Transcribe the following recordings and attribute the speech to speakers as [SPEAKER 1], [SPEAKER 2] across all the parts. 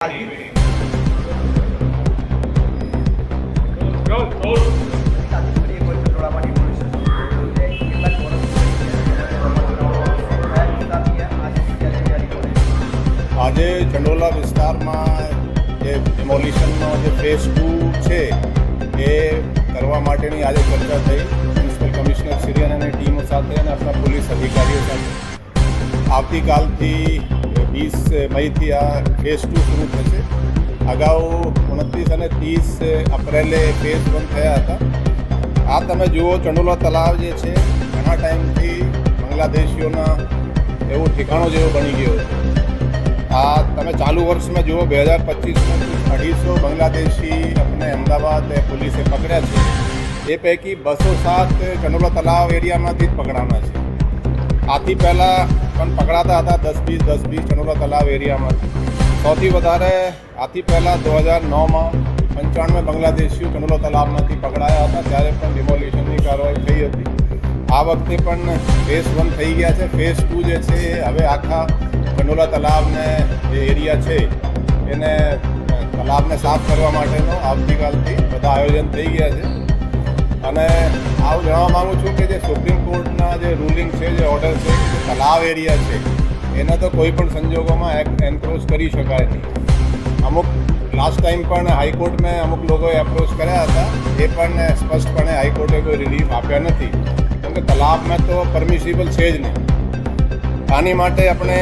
[SPEAKER 1] આજે ચંડોલા વિસ્તારમાં જે ડિમોલિશનનો જે ફેઝ 2 છે એ કરવા માટેની આજે ચર્ચા થઈ મ્યુનિસિપલ કમિશનર શ્રી અને ટીમો સાથે અને આપણા પોલીસ અધિકારીઓ સાથે. આવતીકાલથી 20 મઈથી આ ફેઝ 2 શરૂ થશે. અગાઉ 29 અને 30 એપ્રિલે ફેઝ 1 થયા હતા. આ તમે જુઓ, ચંડોલા તલાવ જે છે ઘણા ટાઈમથી બાંગ્લાદેશીઓના એવું ઠેકાણો જેવો બની ગયો હતો. આ તમે ચાલુ વર્ષમાં જુઓ, 2025માં 250 બાંગ્લાદેશી આપણે અમદાવાદ પોલીસે પકડ્યા છે. એ પૈકી 207 ચંડોલા તલાવ એરિયામાંથી જ પકડાના છે. આથી પહેલાં પણ પકડાતા હતા 10-20 ચંડોલા તલાવ એરિયામાંથી. સૌથી વધારે આથી પહેલાં 2009માં 95 બાંગ્લાદેશીઓ ચંડોલા તલાવમાંથી પકડાયા હતા, ત્યારે પણ ડિમોલિશનની કાર્યવાહી થઈ હતી. આ વખતે પણ ફેઝ 1 થઈ ગયા છે. ફેઝ 2 જે છે હવે આખા ચંડોલા તલાવને જે એરિયા છે એને તલાવને સાફ કરવા માટેનો આવતીકાલથી બધા આયોજન થઈ ગયા છે. અને આવું જણાવવા માગું છું કે જે સુપ્રીમ કોર્ટના જે રૂલિંગ છે, જે ઓર્ડર છે કે જે તલાવ એરિયા છે એને તો કોઈ પણ સંજોગોમાં એન્ક્રોચ કરી શકાય નહીં. અમુક લાસ્ટ ટાઈમ પણ હાઈકોર્ટમાં અમુક લોકોએ એપ્રોચ કર્યા હતા, એ પણ સ્પષ્ટપણે હાઈકોર્ટે કોઈ રિલીફ આપ્યા નથી, કેમકે તલાવમાં તો પરમિસિબલ છે જ નહીં. આની માટે આપણે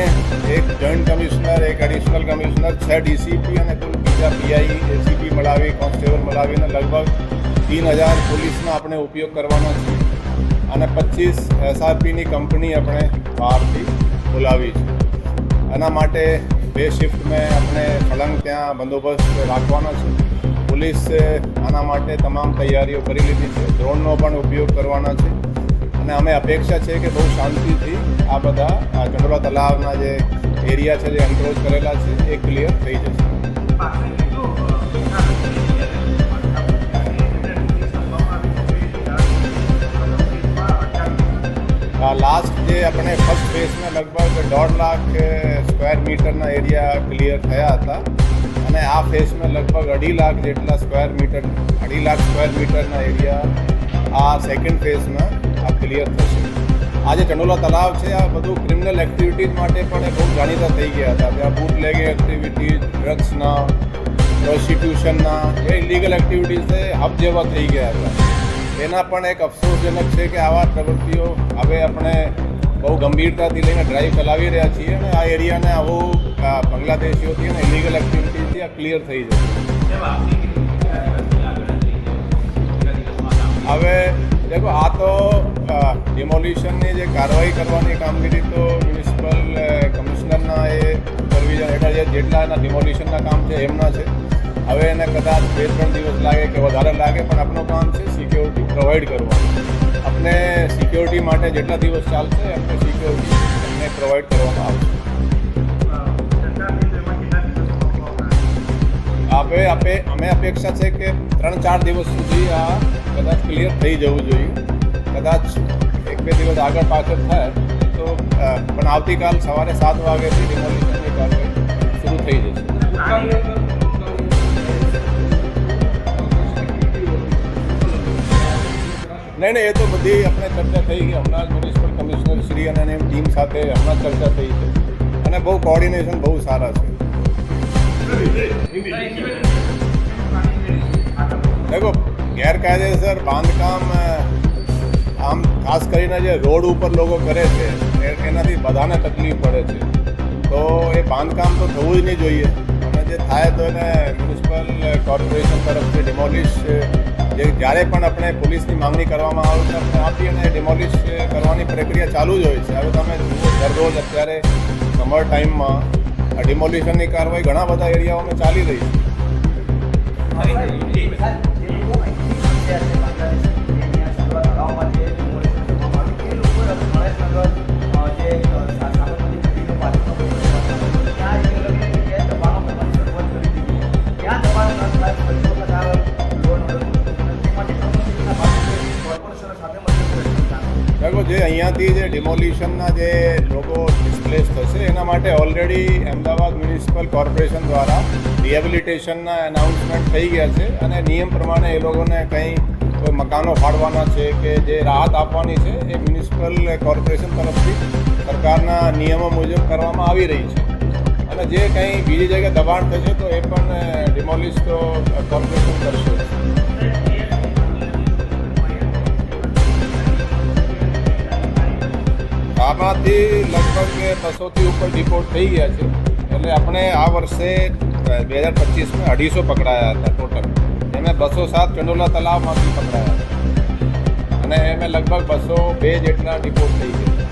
[SPEAKER 1] એક જોઈન્ટ કમિશનર, એક એડિશનલ કમિશનર, 6 ડીસીપી અને કુલ બીજા પીઆઈ, એસીપી મળાવી, કોન્સ્ટેબલ મળાવીને લગભગ 3000 પોલીસનો આપણે ઉપયોગ કરવાનો છે. અને 25 એસઆરપીની કંપની આપણે બહારથી બોલાવી છે. આના માટે 2 શિફ્ટમાં આપણે સળંગ ત્યાં બંદોબસ્ત રાખવાનો છે. પોલીસ આના માટે તમામ તૈયારીઓ કરી લીધી છે. ડ્રોનનો પણ ઉપયોગ કરવાનો છે. અને અમે અપેક્ષા છે કે બહુ શાંતિથી આ બધા ચંડોલા તલાવના જે એરિયા છે, જે એન્ક્રોચ કરેલા છે, એ ક્લિયર થઈ જશે. લાસ્ટ જે આપણે ફર્સ્ટ ફેઝમાં લગભગ 1.5 લાખ સ્ક્વેર મીટરના એરિયા ક્લિયર થયા હતા, અને આ ફેઝમાં લગભગ 2.5 લાખ જેટલા સ્ક્વેર મીટરના એરિયા આ સેકન્ડ ફેઝમાં આ ક્લિયર થશે. આ જે ચંડોલા તલાવ છે આ બધું ક્રિમિનલ એક્ટિવિટીઝ માટે પણ બહુ જાણીતા થઈ ગયા હતા. ત્યાં બૂટલેગિંગ એક્ટિવિટીઝ, ડ્રગ્સના, પ્રોસ્ટિટ્યુશનના, એ ઇલીગલ એક્ટિવિટીઝ હબ જેવા થઈ ગયા હતા. એના પણ એક અફસોસજનક છે કે આવા પ્રવૃત્તિઓ હવે આપણે બહુ ગંભીરતાથી લઈને ડ્રાઈવ ચલાવી રહ્યા છીએ, અને આ એરિયાને આવું બાંગ્લાદેશીઓથી અને ઇલીગલ એક્ટિવિટીથી આ ક્લિયર થઈ જશે. હવે દેખો, આ તો ડિમોલિશનની જે કાર્યવાહી કરવાની કામગીરી તો મ્યુનિસિપલ કમિશનરના એ સુપરવિઝન હેઠળ જેટલા એના ડિમોલિશનના કામ છે એમના છે. હવે એને કદાચ 2-3 દિવસ લાગે કે વધારે લાગે, પણ આપણું કામ છે સિક્યોરિટી પ્રોવાઈડ કરવાનું. આપણે સિક્યોરિટી માટે જેટલા દિવસ ચાલશે આપણે સિક્યોરિટી એમને પ્રોવાઈડ કરવામાં આવશે. અમે અપેક્ષા છે કે 3-4 દિવસ સુધી આ કદાચ ક્લિયર થઈ જવું જોઈએ. કદાચ 1-2 દિવસ આગળ પાછળ થાય તો પણ આવતીકાલ સવારે 7 વાગ્યાથી ડિમોલિશનની કાર્યવાહી શરૂ થઈ જશે. નહીં, એ તો બધી આપણે ચર્ચા થઈ ગઈ. હમણાં મ્યુનિસિપલ કમિશનર શ્રી અને એની ટીમ સાથે હમણાં ચર્ચા થઈ છે, અને બહુ કોર્ડિનેશન બહુ સારા છે. દેખો, ગેરકાયદેસર બાંધકામ આમ ખાસ કરીને જે રોડ ઉપર લોકો કરે છે એનાથી બધાને તકલીફ પડે છે. તો એ બાંધકામ તો થવું જ નહીં જોઈએ, અને જે થાય તો એને મ્યુનિસિપલ કોર્પોરેશન તરફથી ડિમોલિશ જ્યારે પણ આપણે પોલીસની માંગણી કરવામાં આવે છે આપણે આપી, અને ડિમોલિશ કરવાની પ્રક્રિયા ચાલુ જ હોય છે. હવે તમે જુઓ, દરરોજ અત્યારે સમર ટાઈમમાં આ ડિમોલિશનની કાર્યવાહી ઘણા બધા એરિયાઓમાં ચાલી રહી છે. જે અહીંયા અહીંયાથી જે ડિમોલિશનના જે લોકો ડિસ્પ્લેસ થશે એના માટે ઓલરેડી અમદાવાદ મ્યુનિસિપલ કોર્પોરેશન દ્વારા રિહેબિલિટેશનના એનાઉન્સમેન્ટ થઈ ગયા છે અને નિયમ પ્રમાણે એ લોકોને કંઈ કોઈ મકાનો ફાળવાના છે કે જે રાહત આપવાની છે એ મ્યુનિસિપલ કોર્પોરેશન તરફથી સરકારના નિયમો મુજબ કરવામાં આવી રહી છે અને જે કંઈ બીજી જગ્યાએ દબાણ થશે તો એ પણ ડિમોલિશ તો કોર્પોરેશન કરશે. આમાંથી લગભગ 200થી ઉપર રિપોર્ટ થઈ ગયા છે એટલે આપણે આ વર્ષે 2025માં 250 પકડાયા હતા ટોટલ. એમાં 207 ચંડોલા તલાવમાંથી પકડાયા હતા અને એમાં લગભગ 202 જેટલા રિપોર્ટ થઈ ગયા.